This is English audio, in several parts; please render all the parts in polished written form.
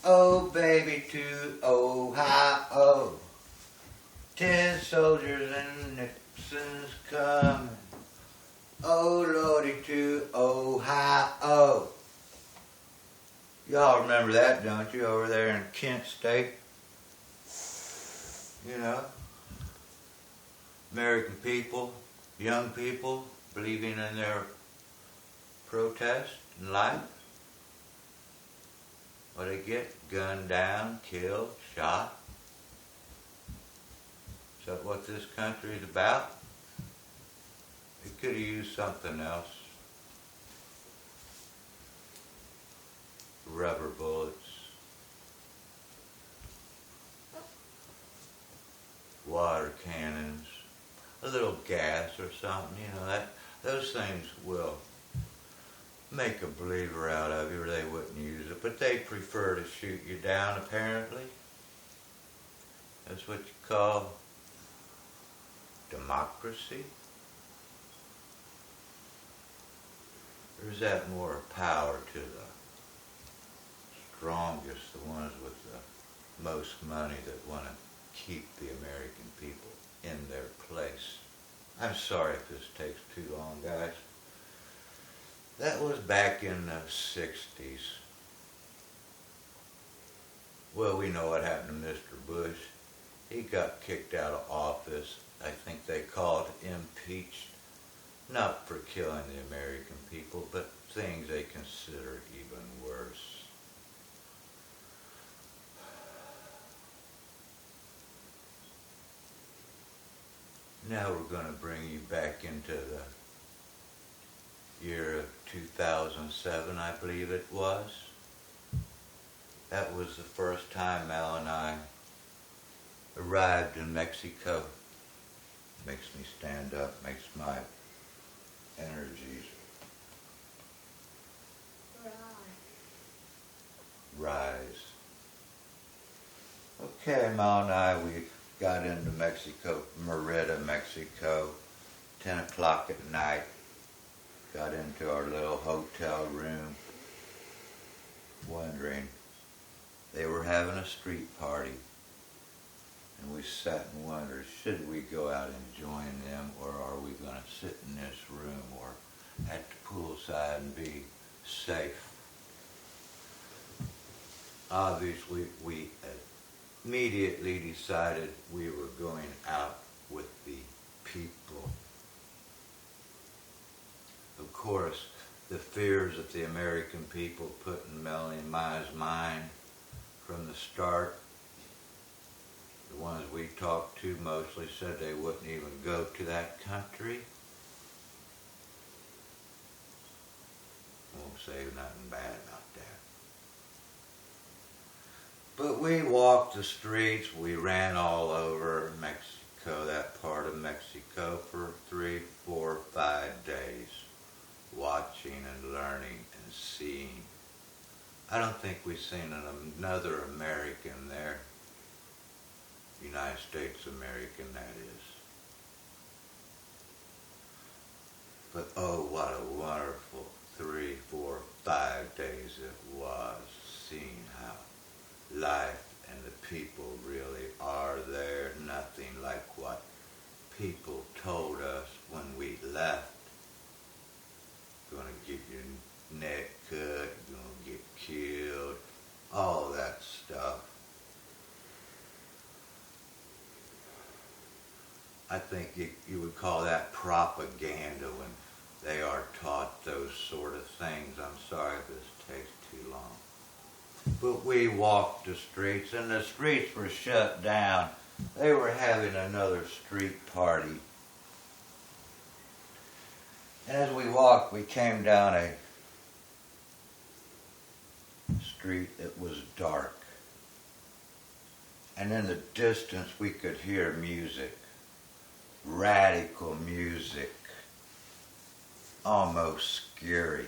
Oh, baby, to Ohio. 10 soldiers and Nixon's coming. Oh, Lordy, to Ohio. Y'all remember that, don't you, over there in Kent State? You know, American people, young people, believing in their protest and life. What they get? Gunned down, killed, shot. Is that what this country is about? It could have used something else. Rubber bullets. Water cannons. A little gas or something, you know, those things will make a believer out of you, or they wouldn't use it. But they prefer to shoot you down, apparently. That's what you call democracy. Or is that more power to the strongest, the ones with the most money that want to keep the American people in their place? I'm sorry if this takes too long, guys. That was back in the 60s. Well, we know what happened to Mr. Bush. He got kicked out of office. I think they called impeached, not for killing the American people, but things they consider even worse. Now we're going to bring you back into the year of 2007, I believe it was. That was the first time Mal and I arrived in Mexico. Makes me stand up, makes my energies rise. Okay, Mal and I, we got into Mexico, Merida, Mexico, 10 o'clock at night. Got into our little hotel room, wondering, they were having a street party, and we sat and wondered, should we go out and join them, or are we going to sit in this room or at the poolside and be safe? Obviously, we immediately decided we were going out with the people. Of course, the fears that the American people put in Melanie and my mind from the start, the ones we talked to mostly said they wouldn't even go to that country. Won't say nothing bad about that. But we walked the streets, we ran all over Mexico, that part of Mexico, for 3, 4, 5 days. Watching and learning and seeing. I don't think we've seen another American there. United States American, that is. But oh, what a wonderful 3, 4, 5 days it was, seeing how life and the people really are there. Nothing like what people told us when we left. Gonna get your neck cut, you're gonna get killed, all that stuff. I think you would call that propaganda when they are taught those sort of things. I'm sorry if this takes too long. But we walked the streets, and the streets were shut down. They were having another street party. And as we walked, we came down a street that was dark. And in the distance, we could hear music, radical music, almost scary.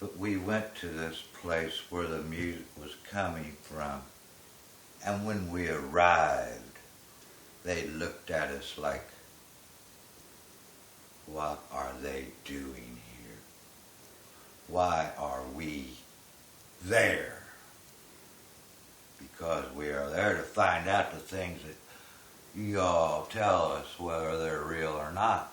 But we went to this place where the music was coming from. And when we arrived, they looked at us like, what are they doing here? Why are we there? Because we are there to find out the things that you all tell us, whether they're real or not.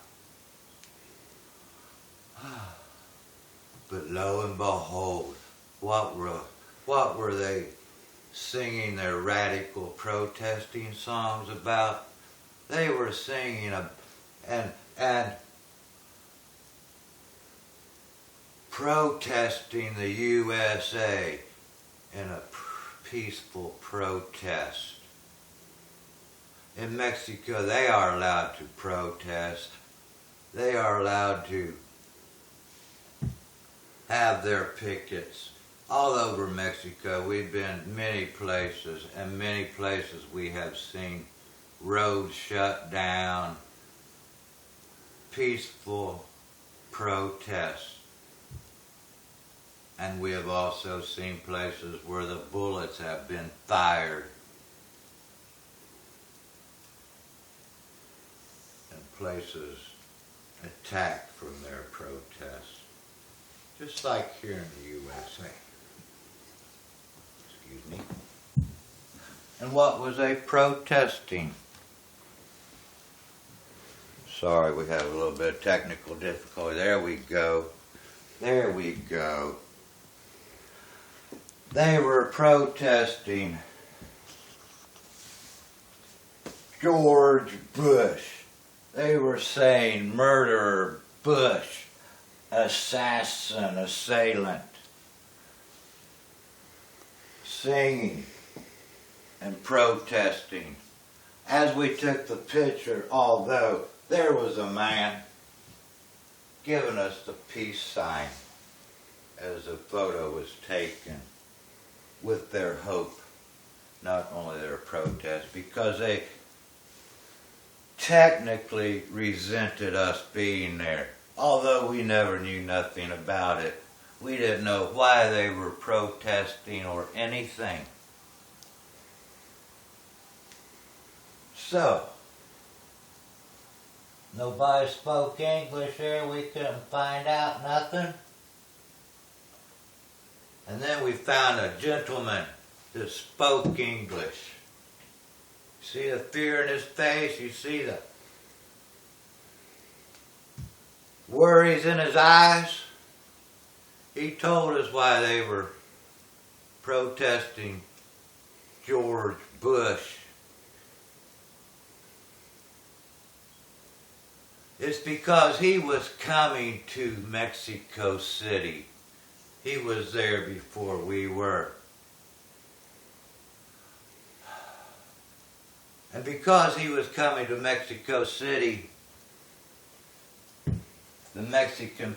But lo and behold, what were they singing their radical protesting songs about? They were singing and protesting the USA in a peaceful protest. In Mexico, they are allowed to protest. They are allowed to have their pickets all over Mexico. We've been many places, and many places we have seen roads shut down, peaceful protests. And we have also seen places where the bullets have been fired and places attacked from their protests. Just like here in the USA. Excuse me. And what was they protesting? Sorry, we have a little bit of technical difficulty. There we go. There we go. They were protesting George Bush. They were saying murderer Bush, assassin, assailant, singing and protesting. As we took the picture, although there was a man giving us the peace sign as the photo was taken with their hope, not only their protest, because they technically resented us being there. Although we never knew nothing about it. We didn't know why they were protesting or anything. So, nobody spoke English there. We couldn't find out nothing. And then we found a gentleman that spoke English. See the fear in his face? You see the worries in his eyes? He told us why they were protesting George Bush. It's because he was coming to Mexico City. He was there before we were. And because he was coming to Mexico City, the Mexican,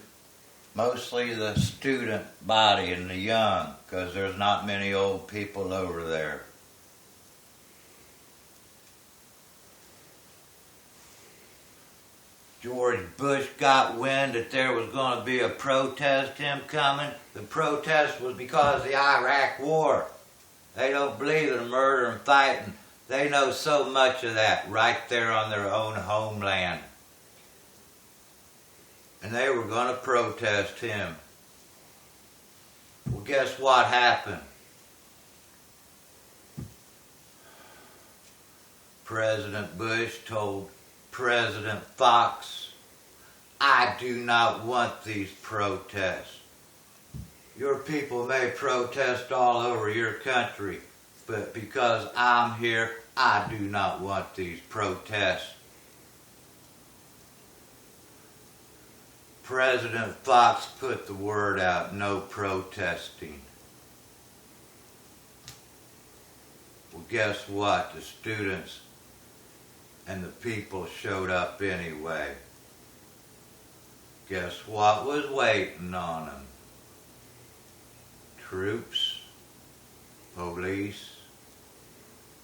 mostly the student body and the young, because there's not many old people over there. George Bush got wind that there was going to be a protest, him coming. The protest was because of the Iraq War. They don't believe in murder and fighting. They know so much of that right there on their own homeland. And they were going to protest him. Well, guess what happened? President Bush told President Fox, I do not want these protests. Your people may protest all over your country, but because I'm here, I do not want these protests. President Fox put the word out, no protesting. Well, guess what? The students and the people showed up anyway. Guess what was waiting on them? Troops, police,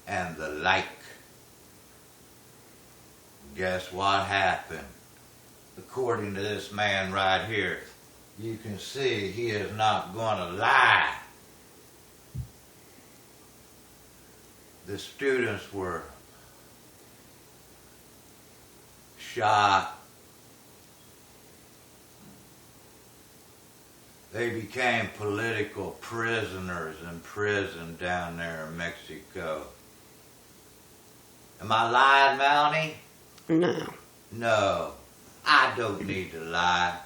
and the like. Guess what happened? According to this man right here, you can see he is not going to lie. The students were shot, They became political prisoners in prison down there in Mexico. Am I lying, Mountie? No. No, I don't need to lie.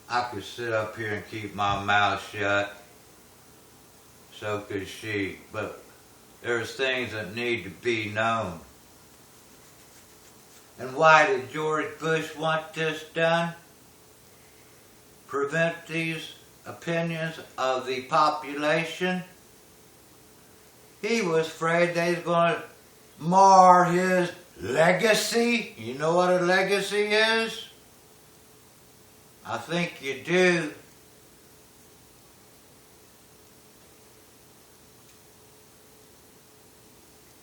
I could sit up here and keep my mouth shut. So could she. But there's things that need to be known. And why did George Bush want this done? Prevent these opinions of the population? He was afraid they was going to mar his legacy. You know what a legacy is? I think you do.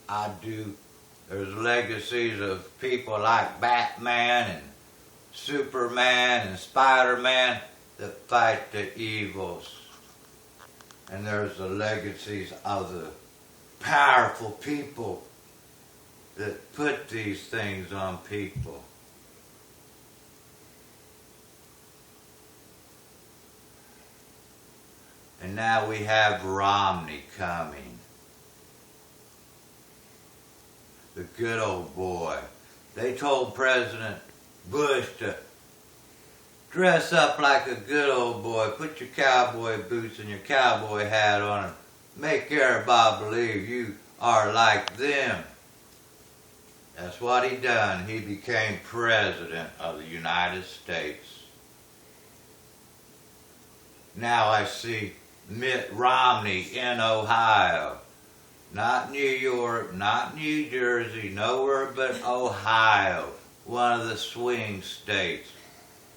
I do. There's legacies of people like Batman and Superman and Spider-Man that fight the evils. And there's the legacies of the powerful people that put these things on people. And now we have Romney coming. The good old boy. They told President Bush to dress up like a good old boy, put your cowboy boots and your cowboy hat on and make everybody believe you are like them. That's what he done. He became president of the United States. Now I see Mitt Romney in Ohio. Not New York, not New Jersey, nowhere but Ohio, one of the swing states.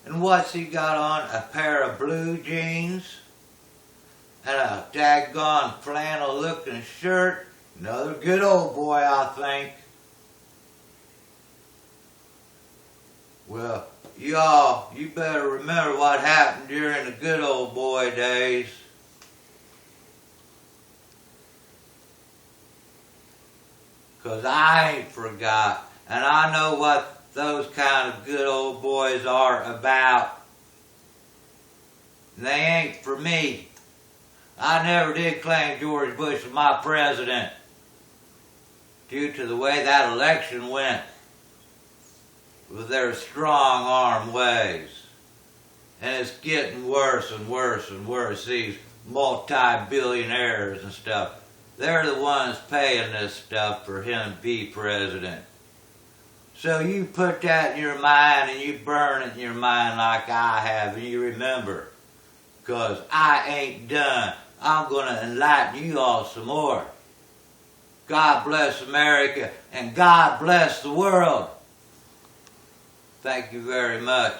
And what's he got on? A pair of blue jeans and a daggone flannel looking shirt. Another good old boy, I think. Well, y'all, you better remember what happened during the good old boy days. Because I ain't forgot, and I know what those kind of good old boys are about. And they ain't for me. I never did claim George Bush was my president due to the way that election went with their strong-arm ways. And it's getting worse and worse and worse. These multi-billionaires and stuff. They're the ones paying this stuff for him to be president. So you put that in your mind and you burn it in your mind like I have and you remember. Because I ain't done. I'm going to enlighten you all some more. God bless America and God bless the world. Thank you very much.